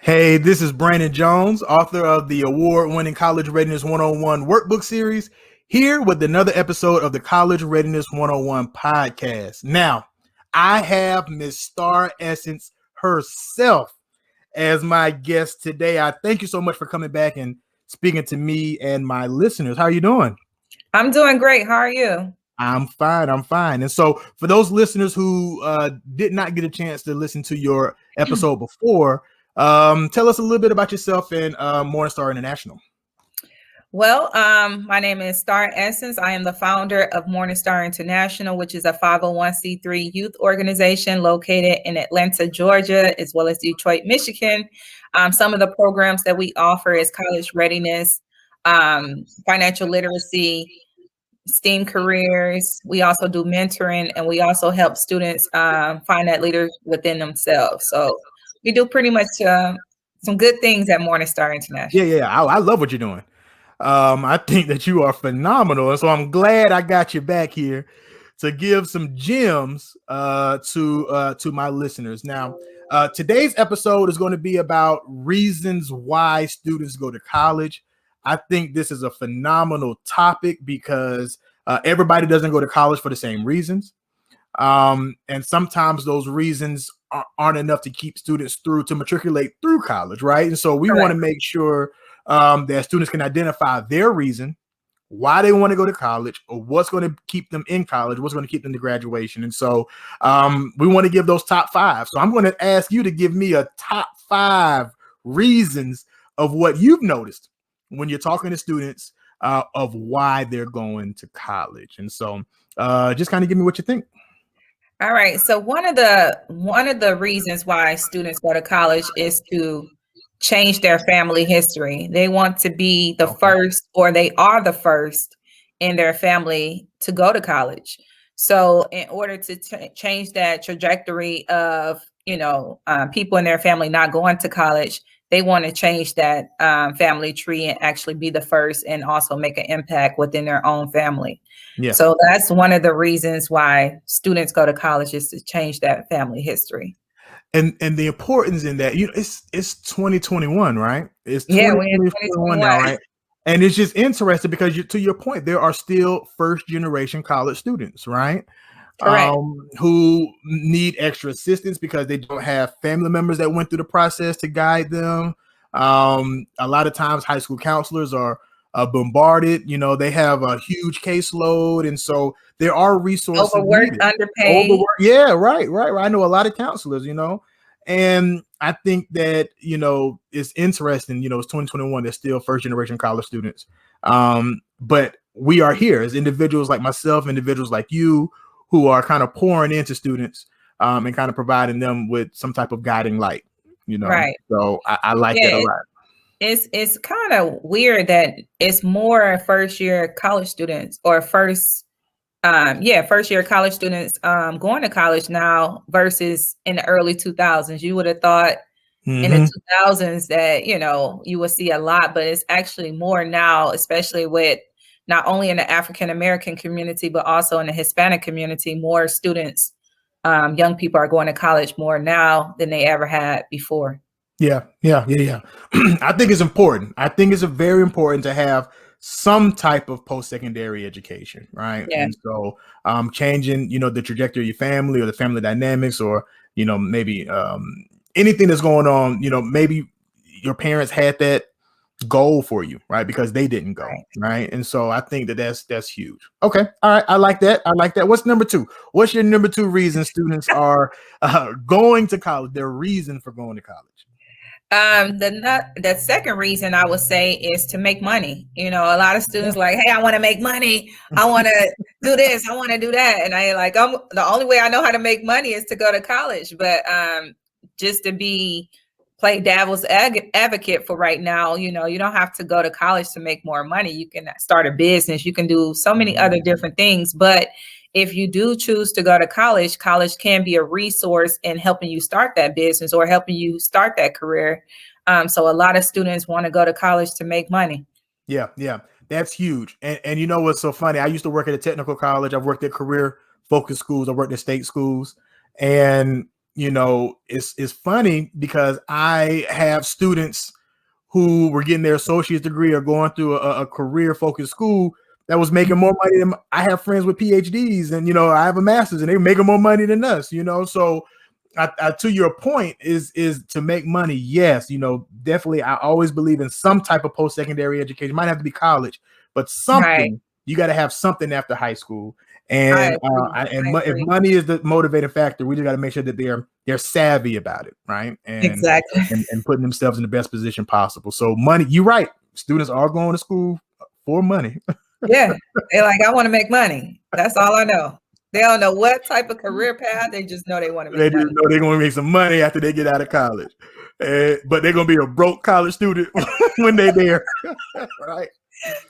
Hey, this is Brannon Jones, author of the award-winning College Readiness 101 Workbook series, here with another episode of the College Readiness 101 podcast. Now, I have Miss Starr Essence herself as my guest today. I thank you so much for coming back and speaking to me and my listeners. How are you doing? I'm doing great. How are you? I'm fine. And so for those listeners who did not get a chance to listen to your episode before, tell us a little bit about yourself and Morningstar International. Well, my name is Starr Essence. I am the founder of Morningstar International, which is a 501c3 youth organization located in Atlanta, Georgia, as well as Detroit, Michigan. Some of the programs that we offer is college readiness, financial literacy, STEAM careers. We also do mentoring, and we also help students find that leader within themselves. So we do pretty much some good things at Morningstar International. Yeah. I love what you're doing. I think that you are phenomenal. And so I'm glad I got you back here to give some gems to my listeners. Now, today's episode is going to be about reasons why students go to college. I think this is a phenomenal topic because everybody doesn't go to college for the same reasons. And sometimes those reasons aren't enough to keep students to matriculate through college, right? And so we want to make sure that students can identify their reason why they want to go to college, or what's going to keep them in college, what's going to keep them to graduation. And so we want to give those top five. So I'm going to ask you to give me a top 5 reasons of what you've noticed when you're talking to students of why they're going to college. And so just kind of give me what you think. All right. So one of the reasons why students go to college is to change their family history. They want to be the first, or they are the first in their family to go to college. So in order to change that trajectory of, people in their family not going to college, they want to change that family tree and actually be the first and also make an impact within their own family. Yeah. So that's one of the reasons why students go to college, is to change that family history. And the importance in that, it's 2021, right? It's 2021 now, right? And it's just interesting because to your point, there are still first generation college students, right? Who need extra assistance because they don't have family members that went through the process to guide them. A lot of times high school counselors are bombarded. They have a huge caseload, and so there are resources. Overworked, underpaid. Yeah, right. I know a lot of counselors, and I think that, it's interesting, it's 2021, there's still first generation college students. But we are here as individuals like myself, individuals like you, who are kind of pouring into students and kind of providing them with some type of guiding light, Right. So I like that a lot. It's kind of weird that it's more first year college students or first year college students going to college now versus in the early 2000s. You would have thought in the 2000s that, you would see a lot, but it's actually more now, especially with not only in the African-American community, but also in the Hispanic community. More students, young people are going to college more now than they ever had before. Yeah. I think it's important. I think it's very important to have some type of post-secondary education, right? Yeah. And so changing, the trajectory of your family or the family dynamics, or, maybe anything that's going on, maybe your parents had that goal for you, right? Because they didn't go, right? And so I think that's huge. Okay. All right. I like that. What's number 2? What's your number 2 reason students are going to college? Their reason for going to college? The second reason I would say is to make money. A lot of students like, hey, I want to make money. I want to do this. I want to do that. And I the only way I know how to make money is to go to college. But just to play devil's advocate for right now, you don't have to go to college to make more money. You can start a business. You can do so many other different things. But if you do choose to go to college, college can be a resource in helping you start that business or helping you start that career. So a lot of students want to go to college to make money. Yeah, that's huge. And you know what's so funny? I used to work at a technical college. I've worked at career focused schools. I worked at state schools. And it's funny because I have students who were getting their associate's degree or going through a career-focused school that was making more money than I have friends with PhDs, and I have a master's, and they're making more money than us. So I to your point is to make money. Yes, definitely. I always believe in some type of post-secondary education. It might have to be college, but something. You got to have something after high school. And if money is the motivating factor, we just got to make sure that they're savvy about it, right? And exactly, and putting themselves in the best position possible. So money, you're right. Students are going to school for money. Yeah, they're like, I want to make money. That's all I know. They don't know what type of career path. They just know they want to make money. They know they're going to make some money after they get out of college, but they're going to be a broke college student when they're there, right?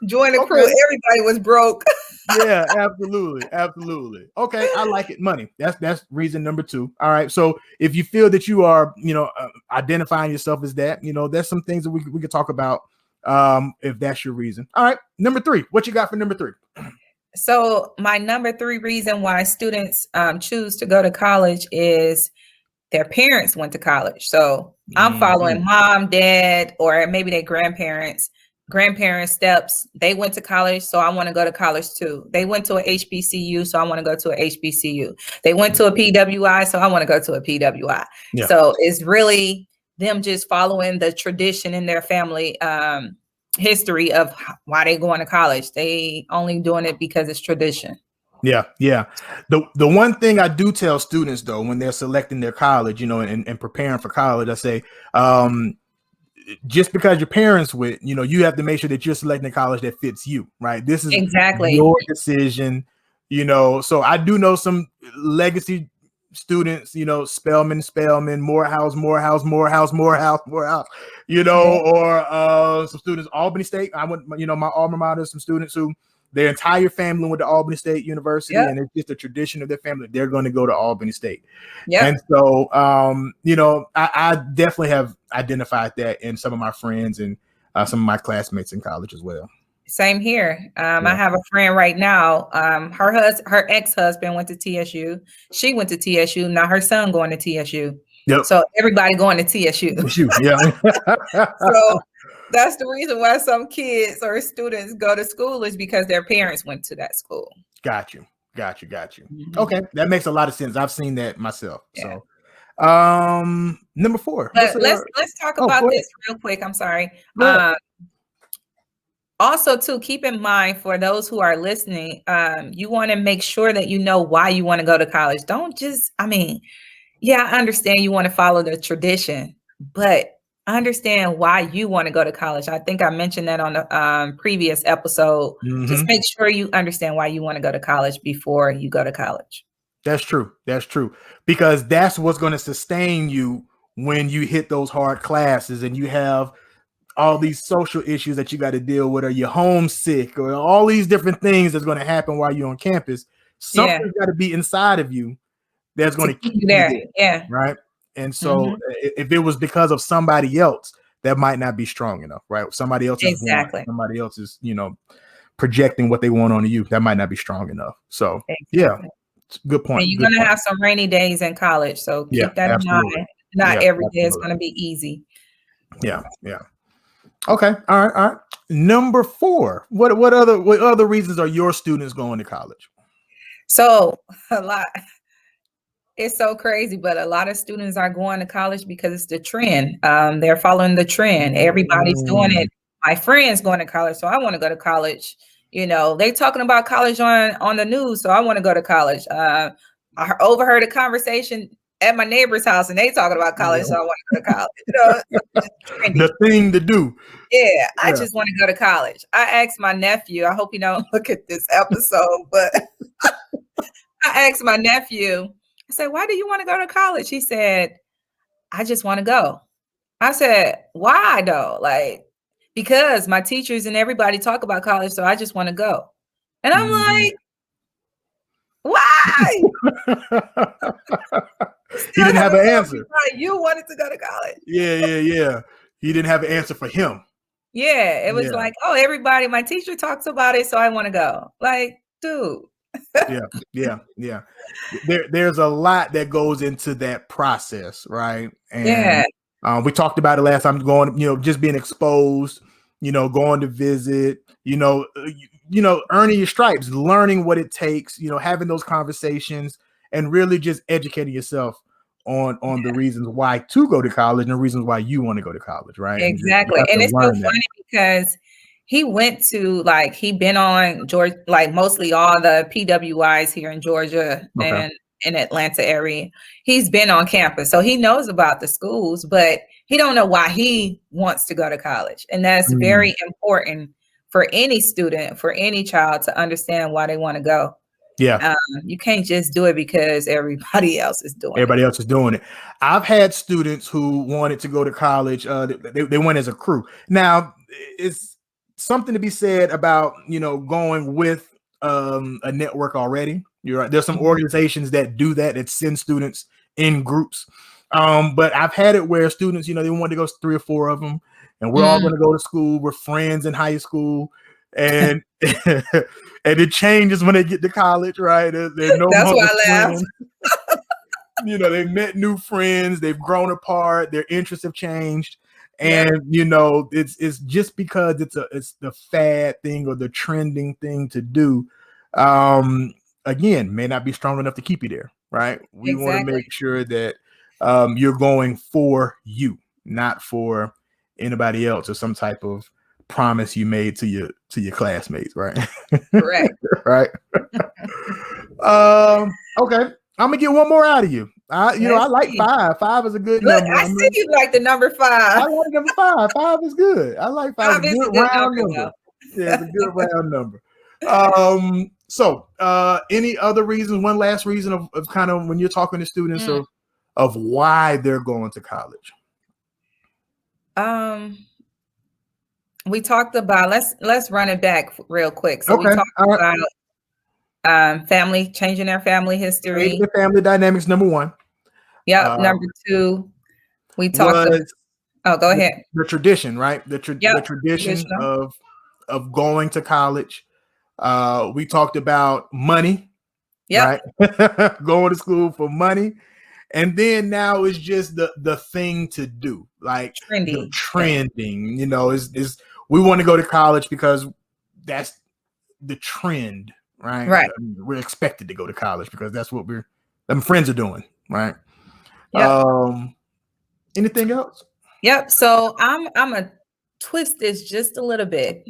Join the crew. Everybody was broke. Yeah, absolutely. Okay, I like it. Money. That's reason number 2. All right. So if you feel that you are, identifying yourself as that, there's some things that we could talk about. If that's your reason. All right. Number 3. What you got for number 3? So my number 3 reason why students choose to go to college is their parents went to college. So I'm following mom, dad, or maybe their grandparents steps. They went to college, so I want to go to college too. They went to a HBCU, so I want to go to a HBCU. They went to a PWI, so I want to go to a PWI. Yeah. So it's really them just following the tradition in their family history of why they going to college. They only doing it because it's tradition. Yeah. The one thing I do tell students though, when they're selecting their college, and preparing for college, I say, just because your parents went, you have to make sure that you're selecting a college that fits you, right? This is exactly your decision, So I do know some legacy students, Spelman, Morehouse, or some students, Albany State. I went, my alma mater, some students who their entire family went to Albany State University, and it's just a tradition of their family. They're going to go to Albany State. And so, I definitely have identified that in some of my friends and some of my classmates in college as well. Same here. I have a friend right now. Her ex-husband went to TSU. She went to TSU. Now her son going to TSU. Yep. So everybody going to TSU. Yeah. So that's the reason why some kids or students go to school is because their parents went to that school. Got you. Mm-hmm. Okay. That makes a lot of sense. I've seen that myself. Yeah. So number 4. Let's talk about this real quick. I'm sorry. Also, too, keep in mind for those who are listening, you want to make sure that you know why you want to go to college. Don't just, I understand you want to follow the tradition, but understand why you want to go to college. I think I mentioned that on the previous episode. Mm-hmm. Just make sure you understand why you want to go to college before you go to college. That's true. Because that's what's going to sustain you when you hit those hard classes and you have all these social issues that you got to deal with, or you're homesick, or all these different things that's going to happen while you're on campus. Something's got to be inside of you that's going to keep you there. Yeah. Right. And so if it was because of somebody else, that might not be strong enough, right? Somebody else is somebody else is, projecting what they want on you. That might not be strong enough. So yeah, good point. And you're going to have some rainy days in college. So keep that in mind. Not every day is going to be easy. Yeah. Okay. All right. Number 4. What other reasons are your students going to college? So a lot. It's so crazy, but a lot of students are going to college because it's the trend. They're following the trend. Everybody's doing it. My friend's going to college, so I want to go to college. They talking about college on the news, so I want to go to college. I overheard a conversation at my neighbor's house, and they talking about college, so I want to go to college. The thing to do. Yeah, I just want to go to college. I asked my nephew. I hope you don't look at this episode, but I asked my nephew. I said, why do you want to go to college? He said, I just want to go. I said, why though? Because my teachers and everybody talk about college, so I just want to go. And I'm like, why? He didn't have an answer. You wanted to go to college. Yeah. He didn't have an answer for him. Yeah, it was like, oh, everybody, my teacher talks about it, so I want to go. Like, dude, Yeah. There's a lot that goes into that process, right? Yeah, And we talked about it last time. Going, just being exposed, going to visit, earning your stripes, learning what it takes, having those conversations, and really just educating yourself on the reasons why to go to college and the reasons why you want to go to college, right? And you exactly. have And to it's so learn that. funny because he went to he been on Georgia, like mostly all the PWIs here in Georgia Okay. and in Atlanta area. He's been on campus, so he knows about the schools, but he don't know why he wants to go to college. And that's very important for any student, for any child to understand why they want to go. Yeah. You can't just do it because everybody else is doing Everybody else is doing it. I've had students who wanted to go to college. They went as a crew. Now, it's something to be said about going with a network already. You're right. There's some organizations that do that send students in groups. But I've had it where students, they want to go 3 or 4 of them, and we're all going to go to school. We're friends in high school, and and it changes when they get to college, right? They're no That's longer why I laughed. friends. They've met new friends, they've grown apart, their interests have changed. And it's just because it's the fad thing or the trending thing to do. Again, may not be strong enough to keep you there, right? We want to make sure that you're going for you, not for anybody else or some type of promise you made to your classmates, right? Correct. Right. Okay. I'm gonna get one more out of you. I like 5. 5 is a good number. I see you like the number 5. I like number 5. 5 is good. I like 5. 5 is a good round number. Yeah, it's a good round number. So any other reasons? One last reason of kind of when you're talking to students of why they're going to college. We talked about let's run it back real quick. So we talked about family, changing their family history. The family dynamics, number 1. Yep. Number 2, we talked about, go ahead. The tradition, right? The tradition of going to college. We talked about money, right? Going to school for money. And then now it's just the thing to do, like trending. Is we want to go to college because that's the trend, right? Right. I mean, we're expected to go to college because that's what them friends are doing, right? Yep. Anything else? Yep. So I'm a twist this just a little bit.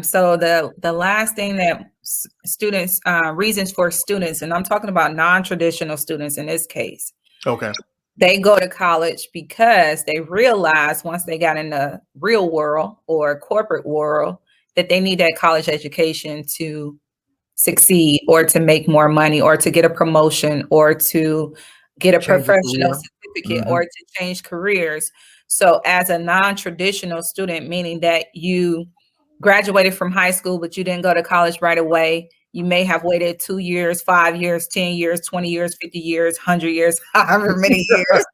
So the last thing that students, reasons for students, and I'm talking about non-traditional students in this case. Okay. They go to college because they realize once they got in the real world or corporate world that they need that college education to succeed or to make more money or to get a promotion or to get a professional certificate or to change careers. So as a non-traditional student, meaning that you graduated from high school, but you didn't go to college right away, you may have waited 2 years, 5 years, 10 years, 20 years, 50 years, 100 years, however many years.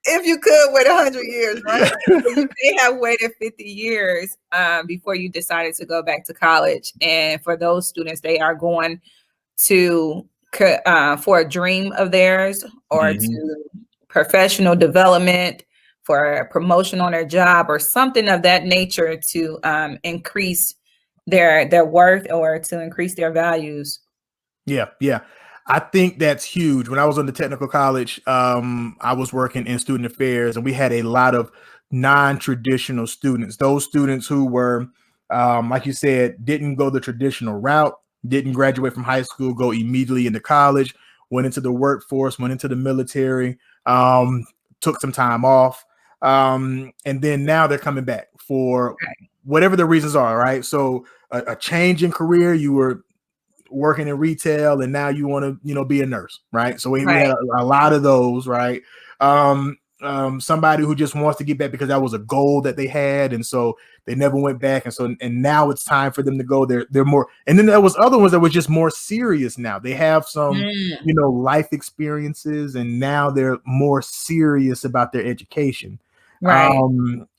If you could wait 100 years, right? You may have waited 50 years before you decided to go back to college. And for those students, they are going to for a dream of theirs or to professional development, for a promotion on their job or something of that nature to increase their worth or to increase their values. Yeah. I think that's huge. When I was on the technical college, I was working in student affairs, and we had a lot of non-traditional students. Those students who were, like you said, didn't go the traditional route, didn't graduate from high school, go immediately into college, went into the workforce, went into the military, took some time off. And then now they're coming back for whatever the reasons are, right? So a change in career, you were working in retail and now you want to, be a nurse, right? So we had a lot of those, right? Somebody who just wants to get back because that was a goal that they had, and so they never went back, and now it's time for them to go. They're more, and then there was other ones that were just more serious. Now they have some, life experiences, and now they're more serious about their education. Right.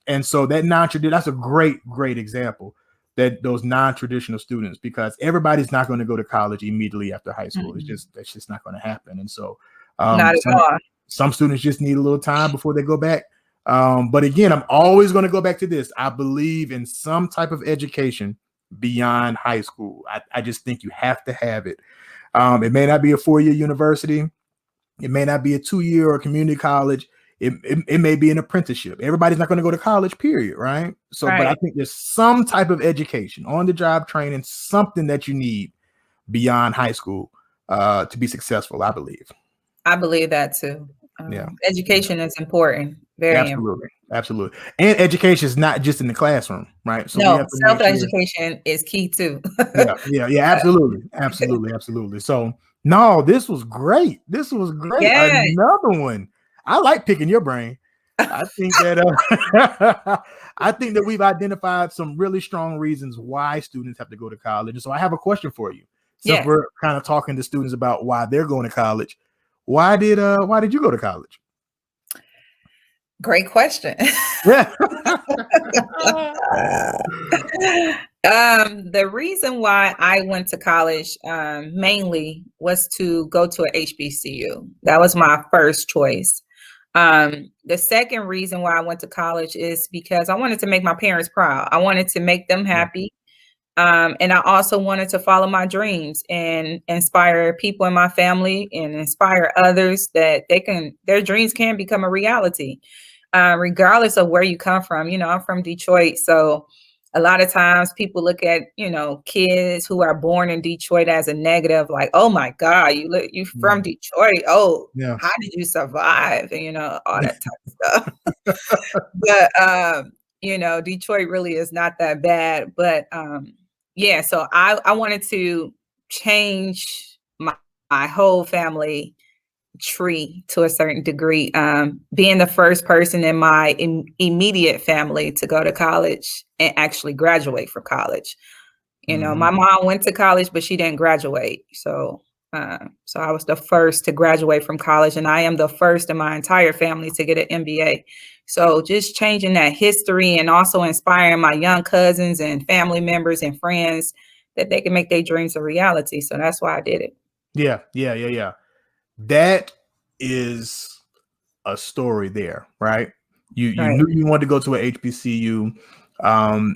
And so that non-traditional, that's a great example. that those non-traditional students, because everybody's not going to go to college immediately after high school. Mm-hmm. That's just not going to happen. And so Not at all. some students just need a little time before they go back. But again, I'm always going to go back to this. I believe in some type of education beyond high school. I just think you have to have it. It may not be a 4-year university. It may not be a 2-year or community college. It may be an apprenticeship. Everybody's not going to go to college, period, right? So, Right. but I think there's some type of education, on-the-job training, something that you need beyond high school to be successful, I believe. I believe that too. Yeah. Education is important. Very Absolutely. Absolutely. And education is not just in the classroom, right? So no, self-education is key too. Yeah, absolutely. So no, this was great. Yeah. Another one. I like picking your brain. I think that I think that we've identified some really strong reasons why students have to go to college. And so I have a question for you. Since we're kind of talking to students about why they're going to college, why did you go to college? Great question. Yeah. The reason why I went to college mainly was to go to a HBCU. That was my first choice. The second reason why I went to college is because I wanted to make my parents proud. I wanted to make them happy. And I also wanted to follow my dreams and inspire people in my family and inspire others that their dreams can become a reality, regardless of where you come from. You know, I'm from Detroit, so a lot of times people look at, kids who are born in Detroit as a negative, like, oh my God, you from Detroit. Oh, how did you survive? And, all that type of stuff. But, Detroit really is not that bad. But yeah, so I wanted to change my whole family tree to a certain degree, being the first person in my immediate family to go to college and actually graduate from college. My mom went to college, but she didn't graduate. So I was the first to graduate from college, and I am the first in my entire family to get an MBA. So just changing that history and also inspiring my young cousins and family members and friends that they can make their dreams a reality. So that's why I did it. Yeah. That is a story there, right? You knew you wanted to go to a HBCU.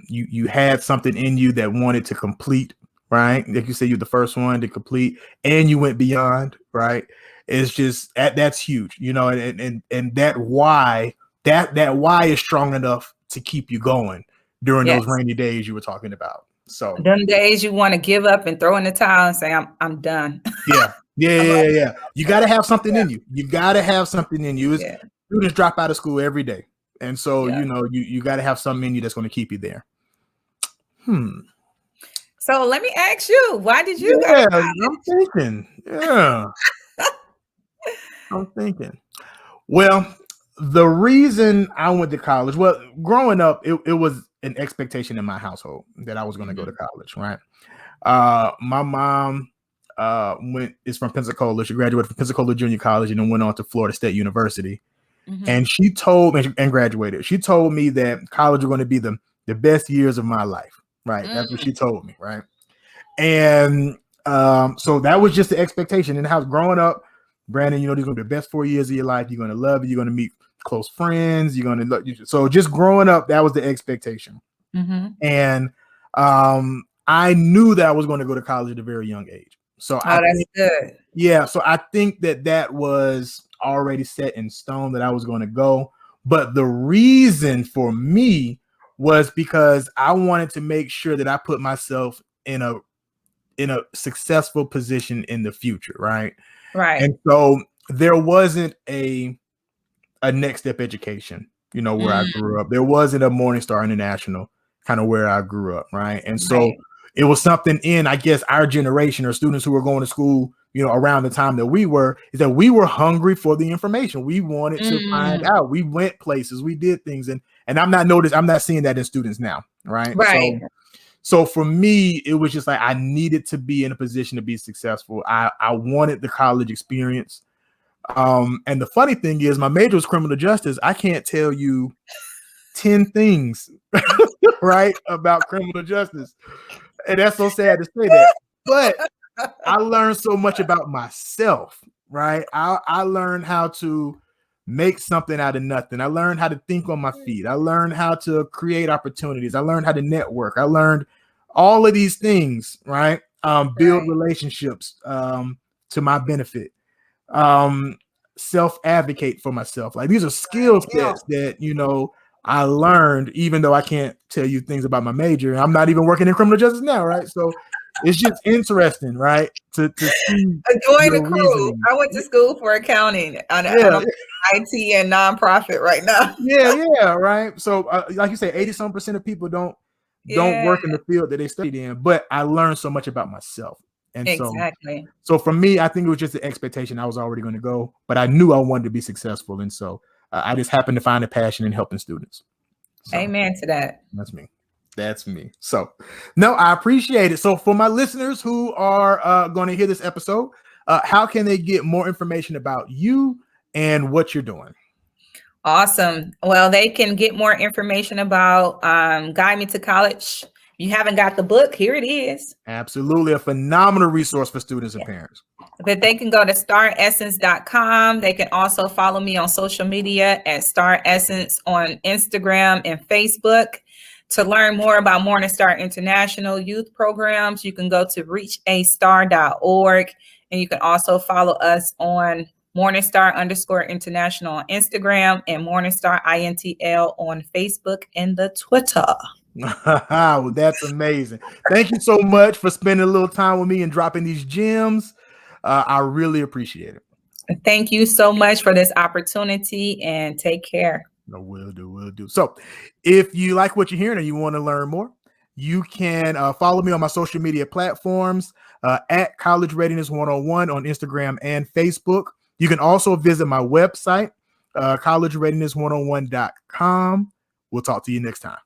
You had something in you that wanted to complete, right? Like you said, you're the first one to complete, and you went beyond, right? It's just that's huge, and that why is strong enough to keep you going during those rainy days you were talking about. So them days you want to give up and throw in the towel and say, I'm done. Yeah. You got to have something in you. You got to have something in you. Students drop out of school every day. And so, you got to have something in you that's going to keep you there. So let me ask you, why did you go to college? I'm thinking. Well, the reason I went to college, growing up, it was an expectation in my household that I was going to go to college, right? My mom is from Pensacola. She graduated from Pensacola Junior College and then went on to Florida State University. And she told me, and graduated. She told me that college was going to be the best years of my life, right? That's what she told me, right? And so that was just the expectation in the house. Growing up, Brandon, these are going to be the best 4 years of your life. You're going to love it. You're going to meet close friends. You're going to love. So just growing up, that was the expectation. And I knew that I was going to go to college at a very young age. So that's good. Yeah. So I think that was already set in stone that I was going to go. But the reason for me was because I wanted to make sure that I put myself in a successful position in the future. Right. And so there wasn't a next step education, where I grew up. There wasn't a Morningstar International kind of where I grew up. Right. And so it was something in, I guess, our generation or students who were going to school, around the time that we were, is that we were hungry for the information. We wanted to find out. We went places, we did things. And I'm not seeing that in students now. Right. So for me, it was just like, I needed to be in a position to be successful. I wanted the college experience. And the funny thing is my major was criminal justice. I can't tell you 10 things, right, about criminal justice. And that's so sad to say that. But I learned so much about myself, right? I learned how to make something out of nothing. I learned how to think on my feet. I learned how to create opportunities. I learned how to network. I learned all of these things, right? Build relationships to my benefit. Self-advocate for myself. Like, these are skill sets that, you know, I learned, even though I can't tell you things about my major. I'm not even working in criminal justice now, right? So it's just interesting, right? To see join the crew. reasoning. I went to school for accounting on IT and nonprofit right now. Yeah, right. So like you say, 80% of people don't work in the field that they studied in, but I learned so much about myself. And so for me, I think it was just the expectation I was already going to go, but I knew I wanted to be successful. And so I just happened to find a passion in helping students. So, amen to that. That's me. So, no, I appreciate it. So for my listeners who are going to hear this episode, how can they get more information about you and what you're doing? Awesome. Well, they can get more information about Guide Me to College. If you haven't got the book, here it is. Absolutely. A phenomenal resource for students and parents. But they can go to staressence.com. They can also follow me on social media at Starr Essence on Instagram and Facebook. To learn more about Morningstar International youth programs, you can go to reachastar.org, and you can also follow us on Morningstar_International on Instagram and Morningstar INTL on Facebook and the Twitter. Well, that's amazing. Thank you so much for spending a little time with me and dropping these gems. I really appreciate it. Thank you so much for this opportunity, and take care. No, will do. So if you like what you're hearing and you want to learn more, you can follow me on my social media platforms at College Readiness 101 on Instagram and Facebook. You can also visit my website, collegereadiness101.com. We'll talk to you next time.